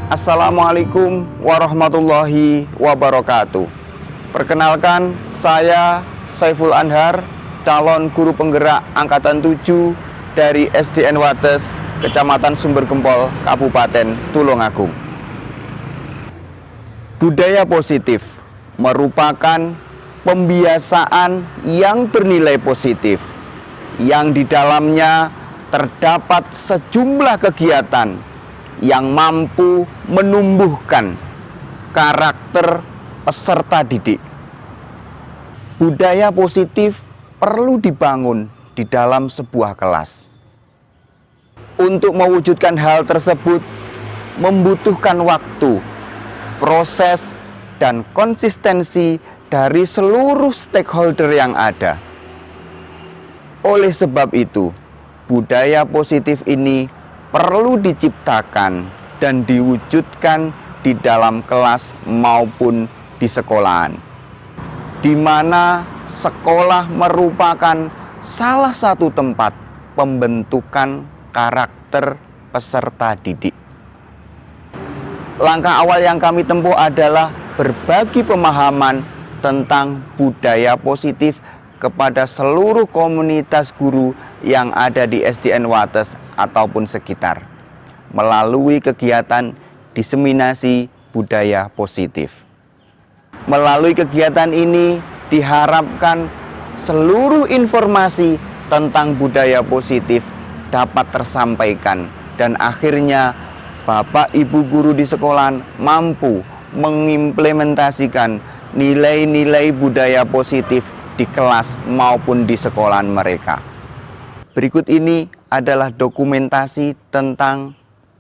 Assalamualaikum warahmatullahi wabarakatuh. Perkenalkan, saya Saiful Anhar, calon guru penggerak Angkatan 7 dari SDN Wates, Kecamatan Sumbergempol, Kabupaten Tulungagung. Budaya positif merupakan pembiasaan yang bernilai positif, yang di dalamnya terdapat sejumlah kegiatan yang mampu menumbuhkan karakter peserta didik. Budaya positif perlu dibangun di dalam sebuah kelas. Untuk mewujudkan hal tersebut membutuhkan waktu, proses, dan konsistensi dari seluruh stakeholder yang ada. Oleh sebab itu, budaya positif ini perlu diciptakan dan diwujudkan di dalam kelas maupun di sekolahan, di mana sekolah merupakan salah satu tempat pembentukan karakter peserta didik. Langkah awal yang kami tempuh adalah berbagi pemahaman tentang budaya positif kepada seluruh komunitas guru yang ada di SDN Wates ataupun sekitar, melalui kegiatan diseminasi budaya positif. Melalui kegiatan ini diharapkan seluruh informasi tentang budaya positif dapat tersampaikan dan akhirnya Bapak Ibu guru di sekolah mampu mengimplementasikan nilai-nilai budaya positif di kelas maupun di sekolahan mereka. Berikut ini adalah dokumentasi tentang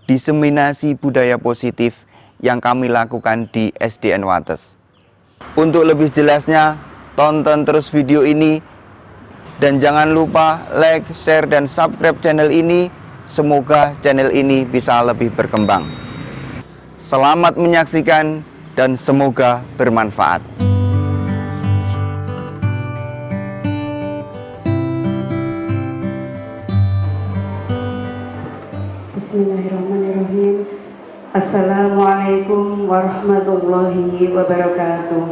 diseminasi budaya positif yang kami lakukan di SDN Wates. Untuk lebih jelasnya, tonton terus video ini dan jangan lupa like, share, dan subscribe channel ini. Semoga channel ini bisa lebih berkembang. Selamat menyaksikan dan semoga bermanfaat. Bismillahirrahmanirrahim. Assalamualaikum warahmatullahi wabarakatuh.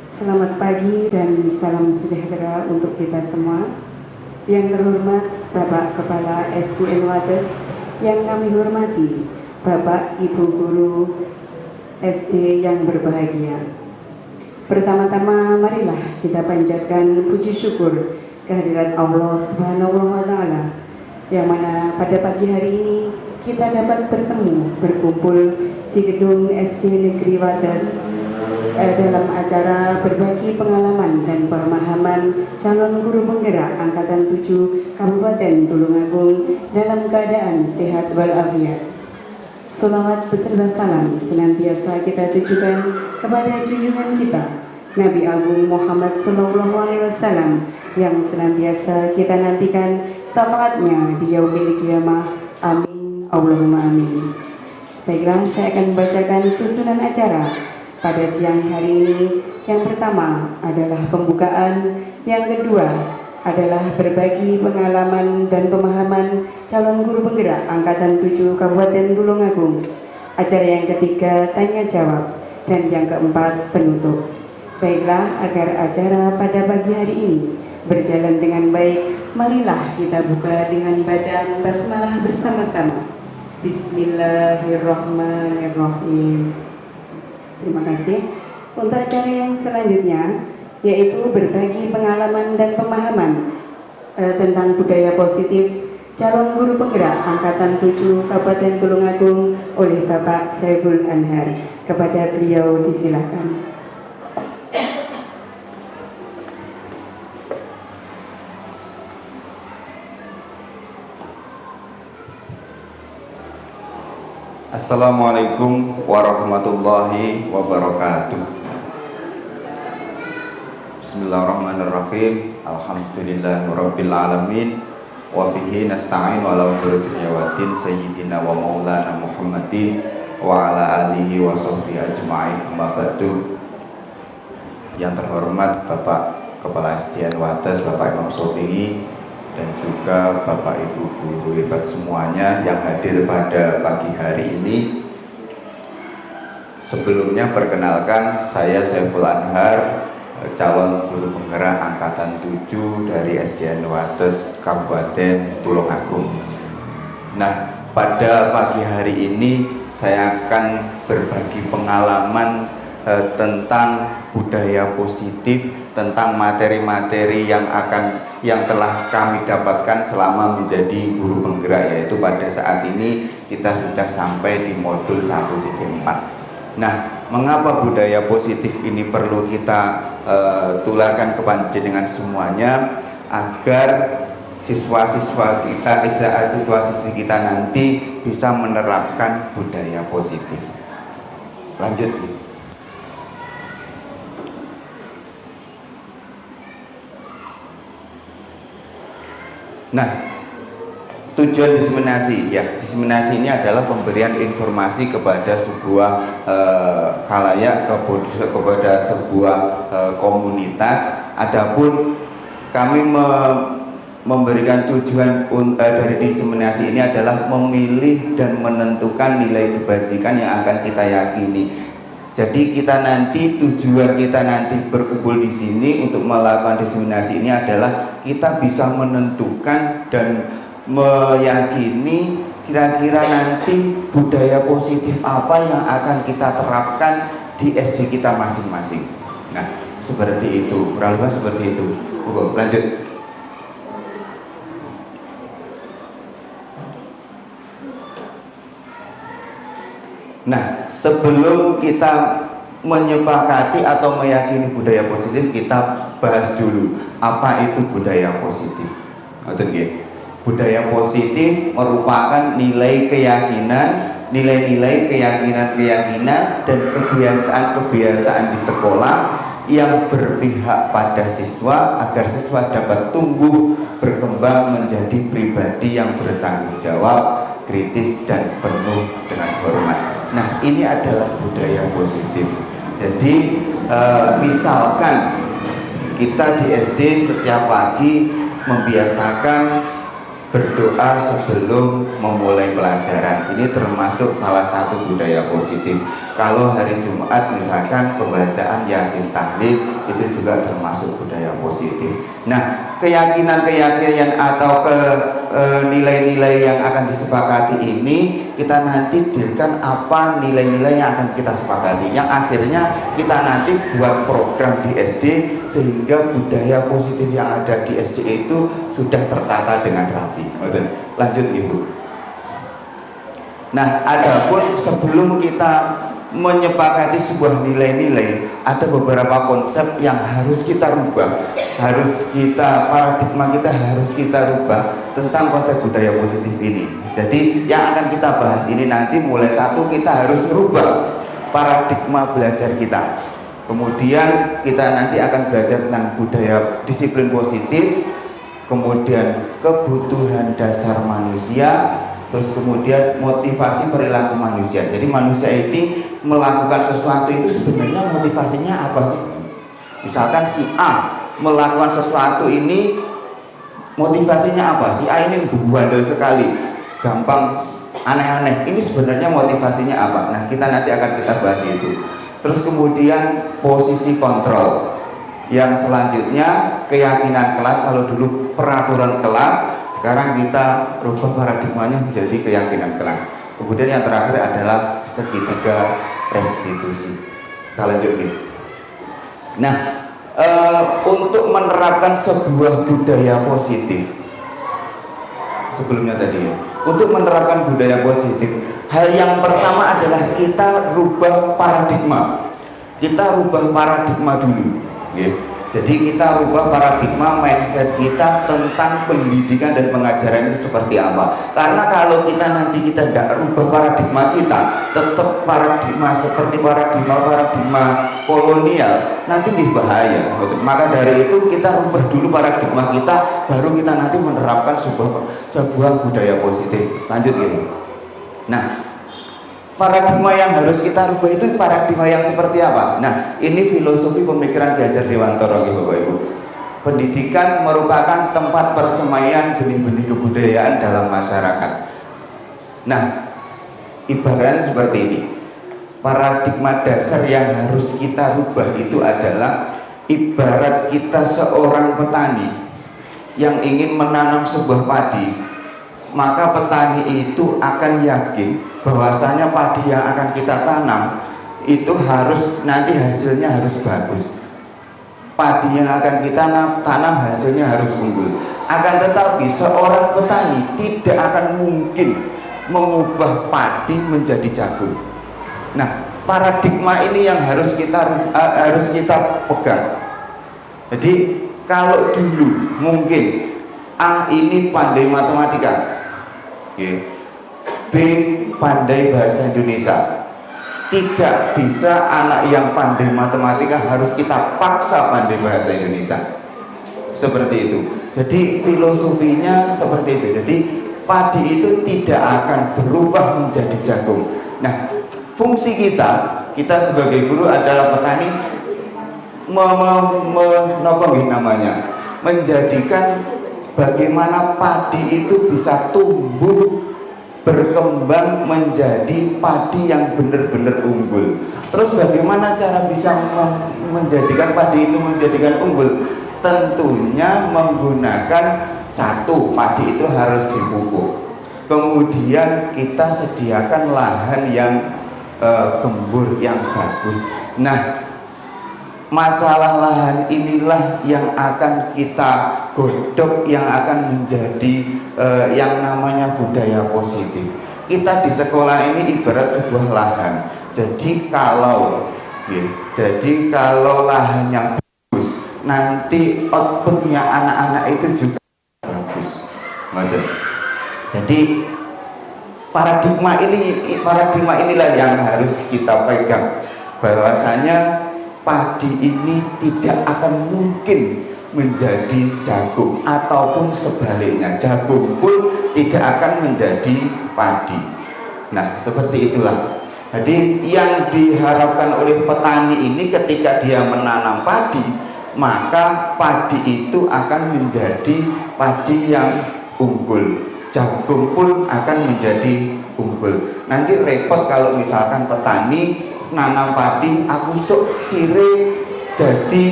Selamat pagi dan salam sejahtera untuk kita semua. Yang terhormat Bapak Kepala SDN Wates, yang kami hormati Bapak Ibu Guru SD yang berbahagia. Pertama-tama marilah kita panjatkan puji syukur kehadirat Allah Subhanahu wa Ta'ala, yang mana pada pagi hari ini kita dapat berkumpul di gedung SD Negeri Wates dalam acara berbagi pengalaman dan pemahaman calon guru penggerak Angkatan 7 Kabupaten Tulungagung dalam keadaan sehat walafiat. Salawat beserta salam senantiasa kita tujukan kepada junjungan kita Nabi Agung Muhammad SAW, yang senantiasa kita nantikan syafaatnya di yaumil qiyamah. Amin, Allahumma amin. Baiklah, saya akan membacakan susunan acara pada siang hari ini. Yang pertama adalah pembukaan, yang kedua adalah berbagi pengalaman dan pemahaman calon guru penggerak Angkatan 7 Kabupaten Tulungagung. Acara yang ketiga tanya jawab, dan yang keempat penutup. Baiklah, agar acara pada pagi hari ini berjalan dengan baik, marilah kita buka dengan bacaan basmalah bersama-sama. Bismillahirrahmanirrahim. Terima kasih. Untuk acara yang selanjutnya, yaitu berbagi pengalaman dan pemahaman tentang budaya positif calon guru penggerak Angkatan 7 Kabupaten Tulungagung oleh Bapak Saiful Anhar. Kepada beliau disilakan. Assalamualaikum warahmatullahi wabarakatuh. Bismillahirrahmanirrahim. Alhamdulillahirabbil alamin wa bihi nasta'in ala umuri dunya waddin sayyidina wa maulana Muhammadin wa ala alihi wa sahbihi ajma'in. Amma ba'du. Yang terhormat Bapak Kepala SDN Wates, Bapak Imam Sobihi, dan juga juga Bapak Ibu guru hebat semuanya yang hadir pada pagi hari ini. Sebelumnya perkenalkan, saya Saiful Anhar, calon guru penggerak angkatan 7 dari SDN Wates Kabupaten Tulungagung. Nah, pada pagi hari ini saya akan berbagi pengalaman tentang budaya positif, tentang materi-materi yang telah kami dapatkan selama menjadi guru penggerak, yaitu pada saat ini kita sudah sampai di modul 1.4. Nah, mengapa budaya positif ini perlu kita tularkan kepada dengan semuanya, agar siswa-siswi kita nanti bisa menerapkan budaya positif. Lanjut. Nah, tujuan diseminasi diseminasi ini adalah pemberian informasi kepada sebuah khalayak, kepada sebuah komunitas. Adapun kami memberikan tujuan dari diseminasi ini adalah memilih dan menentukan nilai kebajikan yang akan kita yakini. Jadi tujuan kita nanti berkumpul di sini untuk melakukan diseminasi ini adalah kita bisa menentukan dan meyakini kira-kira nanti budaya positif apa yang akan kita terapkan di SD kita masing-masing. Nah, seperti itu, kurang lebih seperti itu. Lanjut. Nah, sebelum kita menyepakati atau meyakini budaya positif, kita bahas dulu apa itu budaya positif. Budaya positif merupakan nilai-nilai keyakinan dan kebiasaan di sekolah yang berpihak pada siswa agar siswa dapat tumbuh berkembang menjadi pribadi yang bertanggung jawab, kritis dan penuh dengan hormat. Nah, ini adalah budaya positif. Jadi misalkan kita di SD setiap pagi membiasakan berdoa sebelum memulai pelajaran. Ini termasuk salah satu budaya positif. Kalau hari Jumat misalkan pembacaan Yasin Tahlil, itu juga termasuk budaya positif. Nah, keyakinan atau nilai-nilai yang akan disepakati ini, kita nanti dirikan apa nilai-nilai yang akan kita sepakati, yang akhirnya kita nanti buat program di SD sehingga budaya positif yang ada di SD itu sudah tertata dengan rapi. Lanjut Ibu. Nah, adapun sebelum kita menyepakati sebuah nilai-nilai, ada beberapa konsep yang harus kita rubah, paradigma kita harus kita rubah tentang konsep budaya positif ini. Jadi yang akan kita bahas ini nanti mulai satu, kita harus merubah paradigma belajar kita. Kemudian kita nanti akan belajar tentang budaya disiplin positif, kemudian kebutuhan dasar manusia, terus kemudian motivasi perilaku manusia. Jadi manusia ini melakukan sesuatu itu sebenarnya motivasinya apa sih? Misalkan si A melakukan sesuatu ini motivasinya apa? Si A ini bandel sekali, gampang aneh-aneh. Ini sebenarnya motivasinya apa? Nah, kita nanti akan kita bahas itu. Terus kemudian posisi kontrol. Yang selanjutnya keyakinan kelas. Kalau dulu peraturan kelas, sekarang kita rubah paradigmanya menjadi keyakinan kelas. Kemudian yang terakhir adalah segitiga restitusi. Kita lanjut nih. Nah, untuk menerapkan sebuah budaya positif, sebelumnya tadi ya, untuk menerapkan budaya positif, hal yang pertama adalah kita rubah paradigma. Kita rubah paradigma dulu, ya. Jadi kita rubah paradigma mindset kita tentang pendidikan dan pengajaran itu seperti apa. Karena kalau kita nanti tidak rubah paradigma kita, tetap paradigma seperti paradigma kolonial, nanti bahaya. Maka dari itu kita rubah dulu paradigma kita, baru kita nanti menerapkan sebuah budaya positif. Lanjut gitu. Nah, paradigma yang harus kita rubah itu paradigma yang seperti apa? Nah, ini filosofi pemikiran Ki Hajar Dewantara, Bapak Ibu. Pendidikan merupakan tempat persemaian benih-benih kebudayaan dalam masyarakat. Nah, ibaratnya seperti ini. Paradigma dasar yang harus kita rubah itu adalah ibarat kita seorang petani yang ingin menanam sebuah padi, maka petani itu akan yakin bahwasanya padi yang akan kita tanam itu harus nanti hasilnya harus bagus. Padi yang akan kita tanam hasilnya harus unggul. Akan tetapi seorang petani tidak akan mungkin mengubah padi menjadi jagung. Nah, paradigma ini yang harus kita pegang. Jadi kalau dulu mungkin A ini pandai matematika, B pandai bahasa Indonesia, tidak bisa anak yang pandai matematika harus kita paksa pandai bahasa Indonesia. Seperti itu. Jadi filosofinya seperti itu. Jadi padi itu tidak akan berubah menjadi jagung. Nah, fungsi kita sebagai guru adalah petani menjadikan bagaimana padi itu bisa tumbuh berkembang menjadi padi yang benar-benar unggul. Terus bagaimana cara bisa menjadikan padi itu menjadikan unggul? Tentunya menggunakan satu, padi itu harus dipupuk. Kemudian kita sediakan lahan yang gembur, yang bagus. Nah, masalah lahan inilah yang akan kita godok, yang akan menjadi yang namanya budaya positif. Kita di sekolah ini ibarat sebuah lahan. Jadi kalau lahan yang bagus, nanti outputnya anak-anak itu juga bagus. Jadi paradigma inilah yang harus kita pegang, bahwasanya padi ini tidak akan mungkin menjadi jagung, ataupun sebaliknya, jagung pun tidak akan menjadi padi. Nah, seperti itulah. Jadi yang diharapkan oleh petani ini ketika dia menanam padi, maka padi itu akan menjadi padi yang unggul, jagung pun akan menjadi unggul. Nanti repot kalau misalkan petani nanam padi, aku sok sire jadi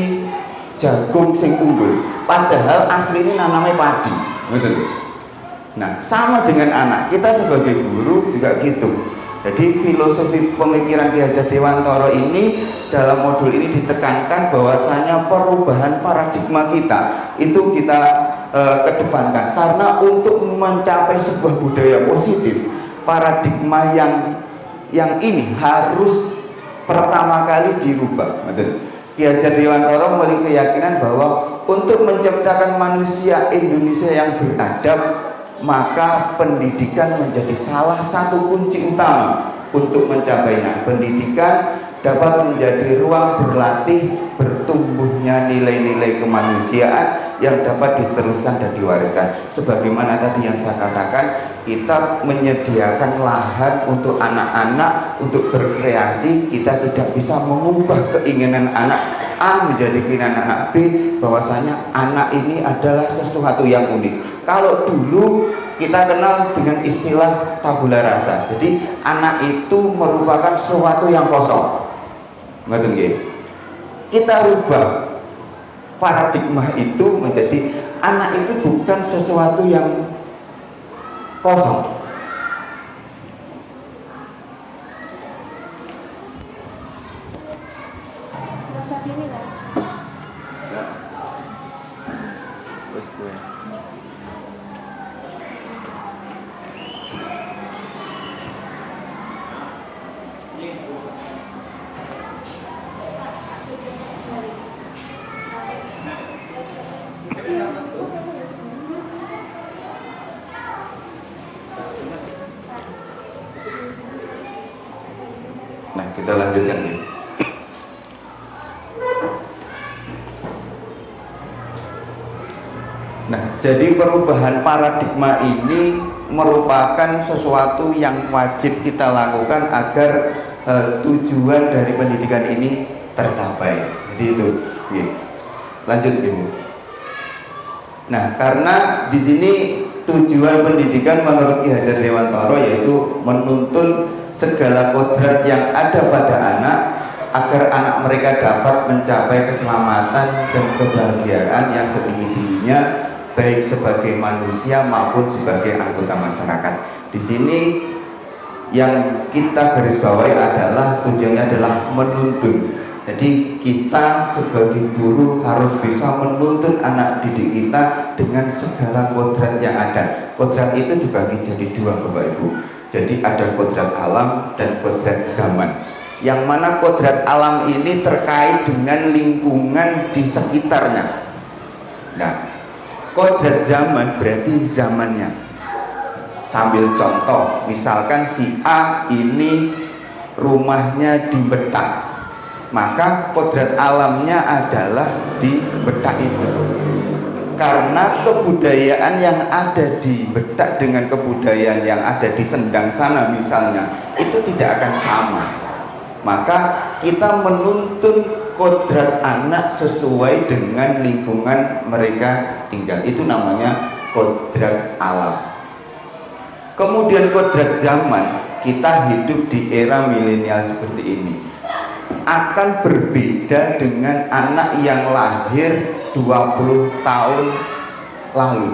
jagung sing unggul, padahal aslinya nanamnya padi, betul. Nah, sama dengan anak kita sebagai guru juga gitu. Jadi filosofi pemikiran Ki Hajah Dewantara ini dalam modul ini ditekankan bahwasanya perubahan paradigma kita itu kita kedepankan, karena untuk mencapai sebuah budaya positif, paradigma yang ini harus pertama kali dirubah, betul. Ki Hajah Dewantara memiliki keyakinan bahwa untuk menciptakan manusia Indonesia yang beradab, maka pendidikan menjadi salah satu kunci utama untuk mencapainya. Pendidikan dapat menjadi ruang berlatih bertumbuhnya nilai-nilai kemanusiaan yang dapat diteruskan dan diwariskan. Sebagaimana tadi yang saya katakan, kita menyediakan lahan untuk anak-anak untuk berkreasi. Kita tidak bisa mengubah keinginan anak A menjadi keinginan anak B, bahwasanya anak ini adalah sesuatu yang unik. Kalau dulu kita kenal dengan istilah tabula rasa, jadi anak itu merupakan sesuatu yang kosong. Kita rubah paradigma itu menjadi anak itu bukan sesuatu yang kosong. Nah, kita lanjutkan nih. Nah, jadi perubahan paradigma ini merupakan sesuatu yang wajib kita lakukan agar tujuan dari pendidikan ini tercapai. Jadi itu, lanjut Ibu. Nah, karena di sini tujuan pendidikan menurut Ki Hajar Dewantara yaitu menuntun segala kodrat yang ada pada anak agar anak mereka dapat mencapai keselamatan dan kebahagiaan yang setinggi-tingginya baik sebagai manusia maupun sebagai anggota masyarakat. Di sini yang kita garis bawahi adalah tujuannya adalah menuntun. Jadi kita sebagai guru harus bisa menuntun anak didik kita dengan segala kodrat yang ada. Kodrat itu dibagi jadi dua, Bapak Ibu. Jadi ada kodrat alam dan kodrat zaman. Yang mana kodrat alam ini terkait dengan lingkungan di sekitarnya. Nah, kodrat zaman berarti zamannya. Sambil contoh, misalkan si A ini rumahnya di Betak, maka kodrat alamnya adalah di Betak itu. Karena kebudayaan yang ada di Betak dengan kebudayaan yang ada di Sendang sana misalnya, itu tidak akan sama. Maka kita menuntun kodrat anak sesuai dengan lingkungan mereka tinggal. Itu namanya kodrat alam. Kemudian kodrat zaman, kita hidup di era milenial seperti ini, akan berbeda dengan anak yang lahir 20 tahun lalu.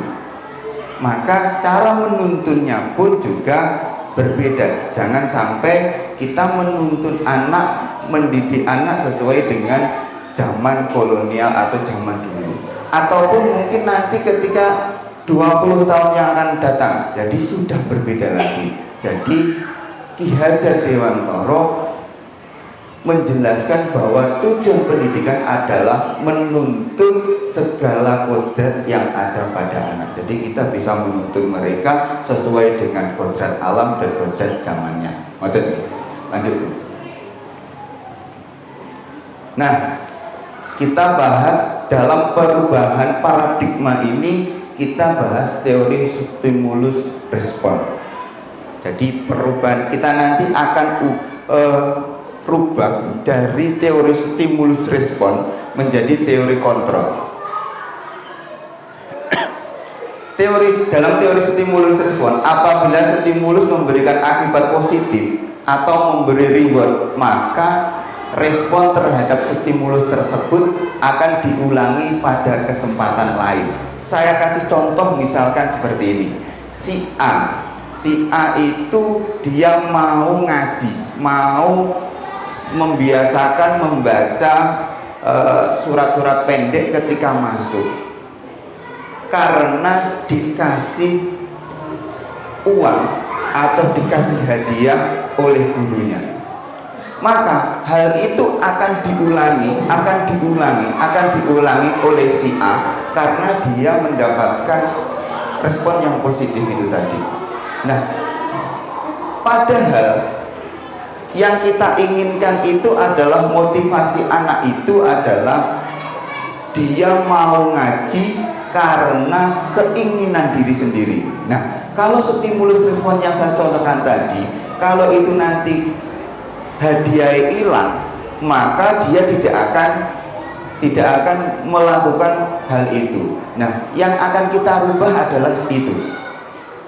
Maka cara menuntunnya pun juga berbeda. Jangan sampai kita menuntun anak, mendidik anak sesuai dengan zaman kolonial atau zaman dulu. Ataupun mungkin nanti ketika 20 tahun yang akan datang, jadi sudah berbeda lagi. Jadi Ki Hajar Dewantara menjelaskan bahwa tujuan pendidikan adalah menuntun segala kodrat yang ada pada anak. Jadi kita bisa menuntun mereka sesuai dengan kodrat alam dan kodrat zamannya. Lanjut. Nah, kita bahas dalam perubahan paradigma ini, kita bahas teori stimulus respon. Jadi perubahan kita nanti akan rubah dari teori stimulus respon menjadi teori kontrol. Dalam teori stimulus respon, apabila stimulus memberikan akibat positif atau memberi reward, maka respon terhadap stimulus tersebut akan diulangi pada kesempatan lain. Saya kasih contoh misalkan seperti ini. Si A itu dia mau ngaji, mau membiasakan membaca surat-surat pendek ketika masuk, karena dikasih uang atau dikasih hadiah oleh gurunya. Maka hal itu akan diulangi oleh si A karena dia mendapatkan respon yang positif itu tadi. Nah, padahal yang kita inginkan itu adalah motivasi anak itu adalah dia mau ngaji karena keinginan diri sendiri. Nah, kalau stimulus respon yang saya contohkan tadi, kalau itu nanti hadiah hilang, maka dia tidak akan melakukan hal itu. Nah, yang akan kita rubah adalah itu.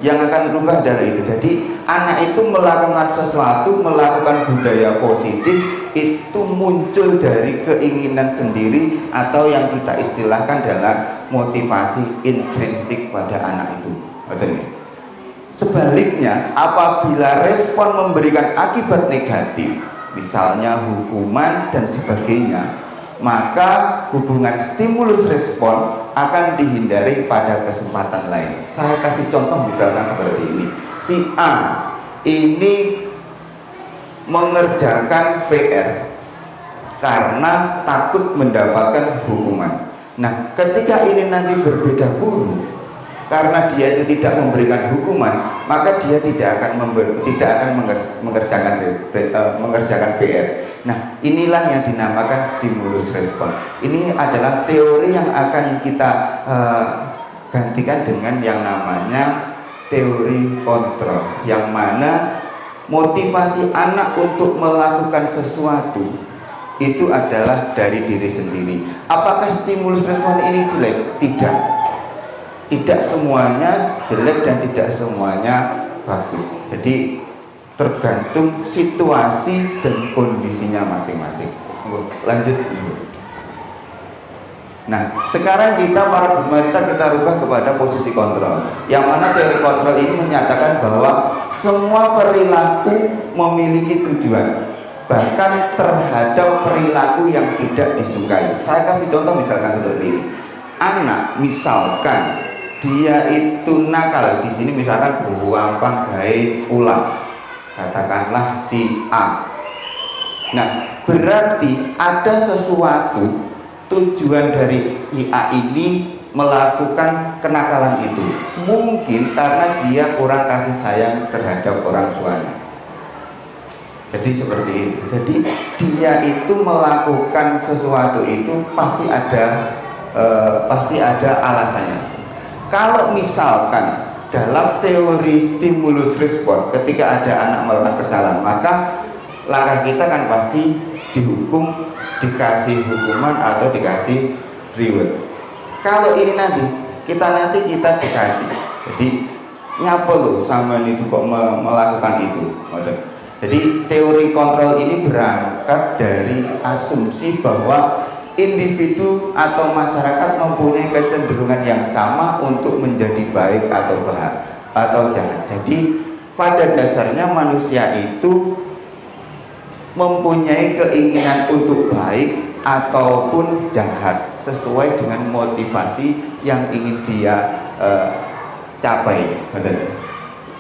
Jadi anak itu melakukan sesuatu, melakukan budaya positif itu muncul dari keinginan sendiri atau yang kita istilahkan adalah motivasi intrinsik pada anak itu. Sebaliknya, apabila respon memberikan akibat negatif, misalnya hukuman dan sebagainya, maka hubungan stimulus respon akan dihindari pada kesempatan lain. Saya kasih contoh misalkan seperti ini. Si A ini mengerjakan PR karena takut mendapatkan hukuman. Nah, ketika ini nanti berbeda guru, karena dia itu tidak memberikan hukuman, maka dia tidak akan mengerjakan PR. Nah, inilah yang dinamakan stimulus respon. Ini adalah teori yang akan kita gantikan dengan yang namanya teori kontrol, yang mana motivasi anak untuk melakukan sesuatu itu adalah dari diri sendiri. Apakah stimulus respon ini jelek? Tidak. tidak semuanya jelek dan tidak semuanya bagus. Jadi tergantung situasi dan kondisinya masing-masing. Lanjut. Nah, sekarang kita para pemerintah kita rubah kepada posisi kontrol. Yang mana teori kontrol ini menyatakan bahwa semua perilaku memiliki tujuan, bahkan terhadap perilaku yang tidak disukai. Saya kasih contoh misalkan seperti ini. Anak misalkan dia itu nakal, di sini misalkan buang gawe ulang, katakanlah si A. Nah, berarti ada sesuatu tujuan dari si A ini melakukan kenakalan itu. Mungkin karena dia kurang kasih sayang terhadap orang tuanya. Jadi seperti itu. Jadi dia itu melakukan sesuatu itu pasti ada alasannya. Kalau misalkan dalam teori stimulus respon, ketika ada anak melakukan kesalahan, maka langkah kita kan pasti dihukum, dikasih hukuman atau dikasih reward. Kalau ini nanti kita dekati, jadi nyapa lo sama itu kok melakukan itu. Jadi teori kontrol ini berangkat dari asumsi bahwa individu atau masyarakat mempunyai kecenderungan yang sama untuk menjadi baik atau jahat. Jadi pada dasarnya manusia itu mempunyai keinginan untuk baik ataupun jahat sesuai dengan motivasi yang ingin dia capai.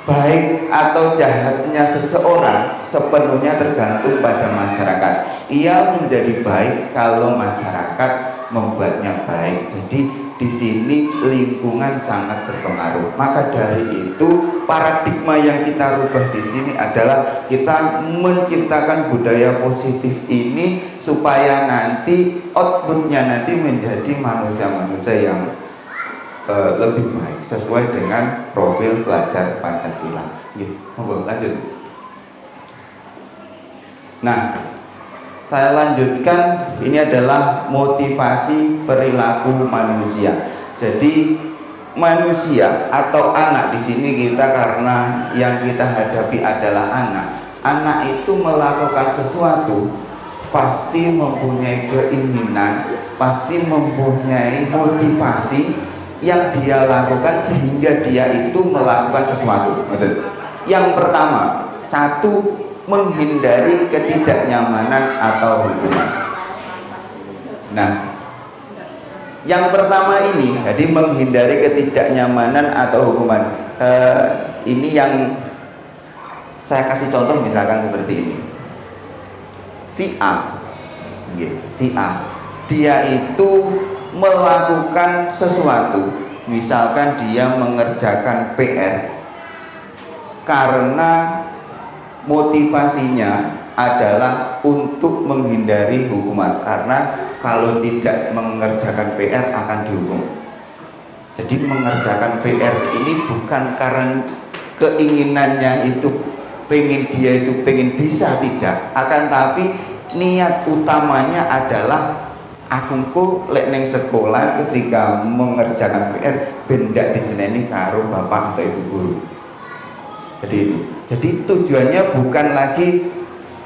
Baik atau jahatnya seseorang sepenuhnya tergantung pada masyarakat. Ia menjadi baik kalau masyarakat membuatnya baik. Jadi di sini lingkungan sangat berpengaruh. Maka dari itu paradigma yang kita rubah di sini adalah kita menciptakan budaya positif ini supaya nanti outputnya nanti menjadi manusia-manusia yang lebih baik sesuai dengan profil pelajar Pancasila. Lanjut. Nah, saya lanjutkan, ini adalah motivasi perilaku manusia. Jadi manusia atau anak di sini kita karena yang kita hadapi adalah anak. Anak itu melakukan sesuatu pasti mempunyai keinginan, pasti mempunyai motivasi yang dia lakukan sehingga dia itu melakukan sesuatu. Yang pertama, satu, menghindari ketidaknyamanan atau hukuman. Nah, yang pertama ini, jadi menghindari ketidaknyamanan atau hukuman. Ini yang saya kasih contoh misalkan seperti ini. Si A, dia itu melakukan sesuatu, misalkan dia mengerjakan PR karena motivasinya adalah untuk menghindari hukuman, karena kalau tidak mengerjakan PR akan dihukum. Jadi mengerjakan PR ini bukan karena keinginannya itu pengen bisa, tidak, akan tapi niat utamanya adalah aku lek neng sekolah ketika mengerjakan PR benda diseneni karo bapak atau ibu guru. Jadi itu. Jadi tujuannya bukan lagi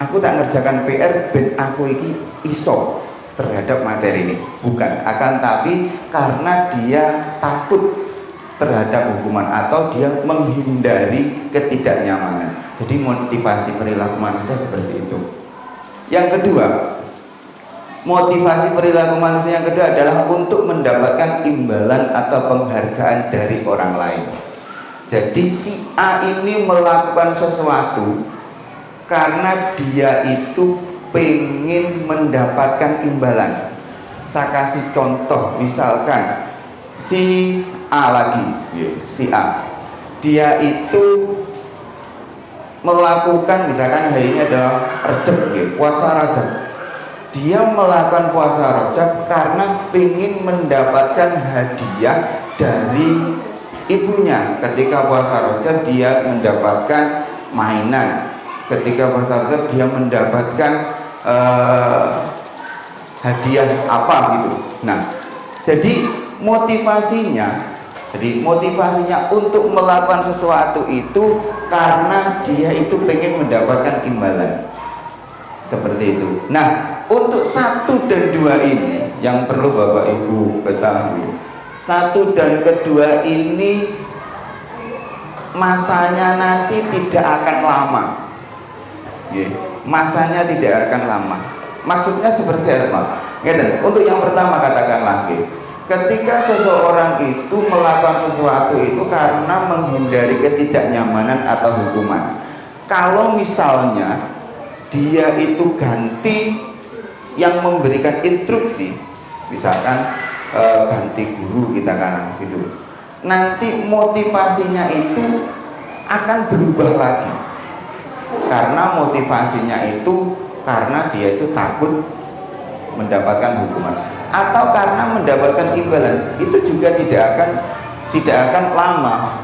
aku tak ngerjakan PR ben aku iki iso terhadap materi ini, bukan, akan tapi karena dia takut terhadap hukuman atau dia menghindari ketidaknyamanan. Jadi motivasi perilaku manusia seperti itu. Yang kedua, motivasi perilaku manusia yang kedua adalah untuk mendapatkan imbalan atau penghargaan dari orang lain. Jadi si A ini melakukan sesuatu karena dia itu pengen mendapatkan imbalan. Saya kasih contoh, misalkan si A, dia itu melakukan, misalkan hari ini adalah Rajab, puasa Rajab. Dia melakukan puasa Rajab karena ingin mendapatkan hadiah dari ibunya. Ketika puasa Rajab dia mendapatkan mainan, ketika puasa Rajab dia mendapatkan hadiah apa gitu. Nah, jadi motivasinya Jadi motivasinya untuk melakukan sesuatu itu karena dia itu pengen mendapatkan imbalan. Seperti itu. Nah, untuk 1 dan 2 ini yang perlu Bapak Ibu ketahui. 1 dan 2 ini masanya nanti tidak akan lama. Masanya tidak akan lama. Maksudnya seperti apa? Untuk yang pertama katakanlah, ketika seseorang itu melakukan sesuatu itu karena menghindari ketidaknyamanan atau hukuman. Kalau misalnya dia itu ganti yang memberikan instruksi, misalkan ganti guru kita kan gitu, nanti motivasinya itu akan berubah lagi, karena motivasinya itu karena dia itu takut mendapatkan hukuman atau karena mendapatkan imbalan, itu juga tidak akan lama.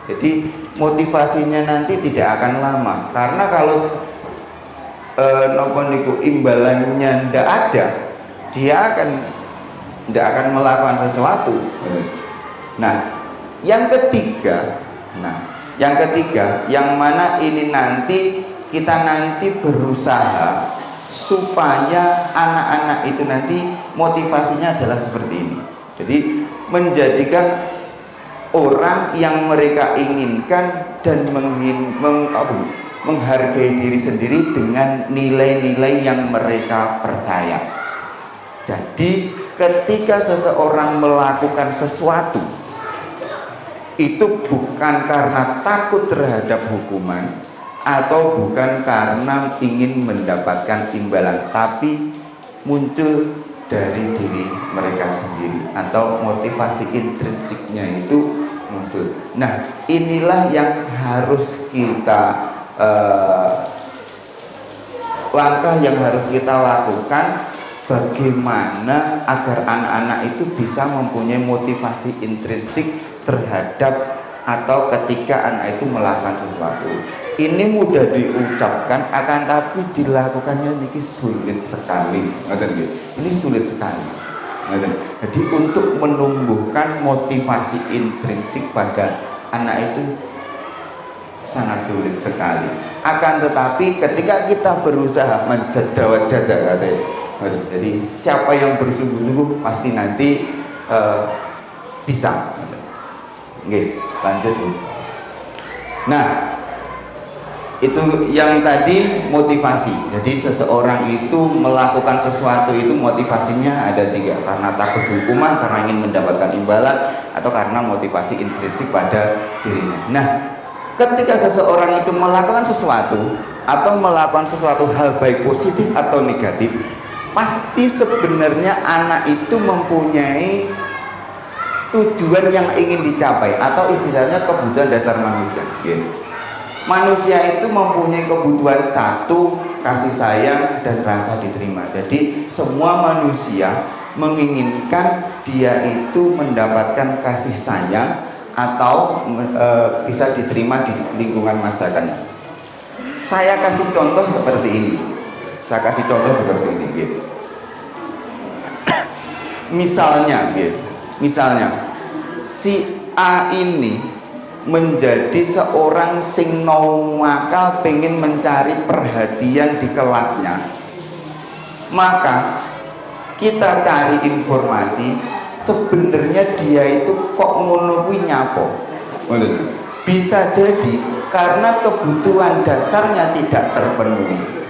Jadi motivasinya nanti tidak akan lama, karena kalau imbalannya tidak ada, dia tidak akan melakukan sesuatu. Nah, yang ketiga, yang mana ini nanti kita berusaha supaya anak-anak itu nanti motivasinya adalah seperti ini. Jadi menjadikan orang yang mereka inginkan dan menghargai diri sendiri dengan nilai-nilai yang mereka percaya. Jadi ketika seseorang melakukan sesuatu itu bukan karena takut terhadap hukuman atau bukan karena ingin mendapatkan imbalan, tapi muncul dari diri mereka sendiri atau motivasi intrinsiknya itu muncul. Nah, inilah yang harus kita langkah yang harus kita lakukan, bagaimana agar anak-anak itu bisa mempunyai motivasi intrinsik terhadap atau ketika anak itu melakukan sesuatu. Ini mudah diucapkan, akan tapi dilakukannya ini sulit sekali. Ini sulit sekali. Jadi untuk menumbuhkan motivasi intrinsik pada anak itu sangat sulit sekali. Akan tetapi ketika kita berusaha menjada-jada, jadi siapa yang bersungguh-sungguh pasti nanti bisa. Oke, lanjut. Nah, itu yang tadi motivasi. Jadi seseorang itu melakukan sesuatu itu motivasinya ada 3, karena takut hukuman, karena ingin mendapatkan imbalan, atau karena motivasi intrinsik pada dirinya. Nah, ketika seseorang itu melakukan sesuatu atau melakukan sesuatu hal baik positif atau negatif, pasti sebenarnya anak itu mempunyai tujuan yang ingin dicapai, atau istilahnya kebutuhan dasar manusia. Manusia itu mempunyai kebutuhan 1, kasih sayang dan rasa diterima. Jadi semua manusia menginginkan dia itu mendapatkan kasih sayang atau bisa diterima di lingkungan masyarakatnya. Saya kasih contoh seperti ini. Misalnya si A ini menjadi seorang sing nakal, pengen mencari perhatian di kelasnya, maka kita cari informasi sebenarnya dia itu kok ngono kuwi nyapo. Bisa jadi karena kebutuhan dasarnya tidak terpenuhi.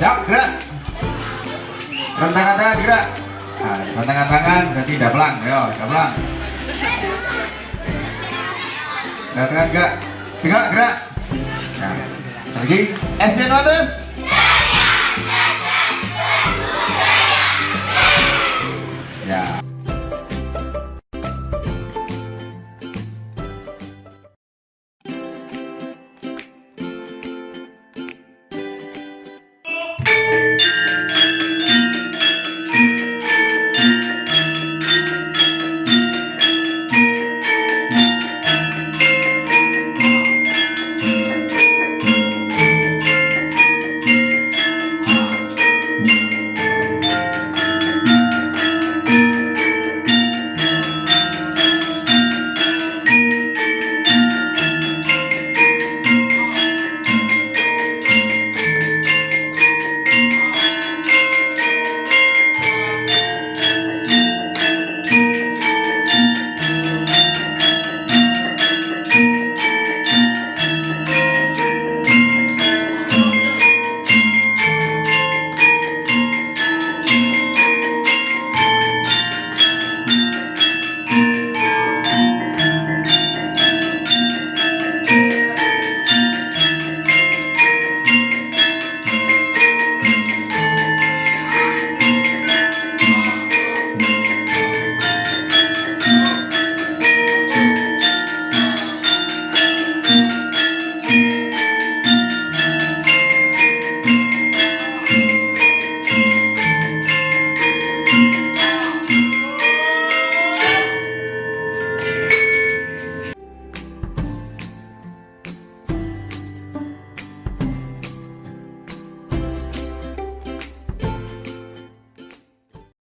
Siap, gerak. Rentangkan tangan, gerak. Nah, rentangkan tangan berarti dablang. Ayo, dablang. Rentangkan, gerak. Tegak, gerak. Nah, lagi. SDN Waters.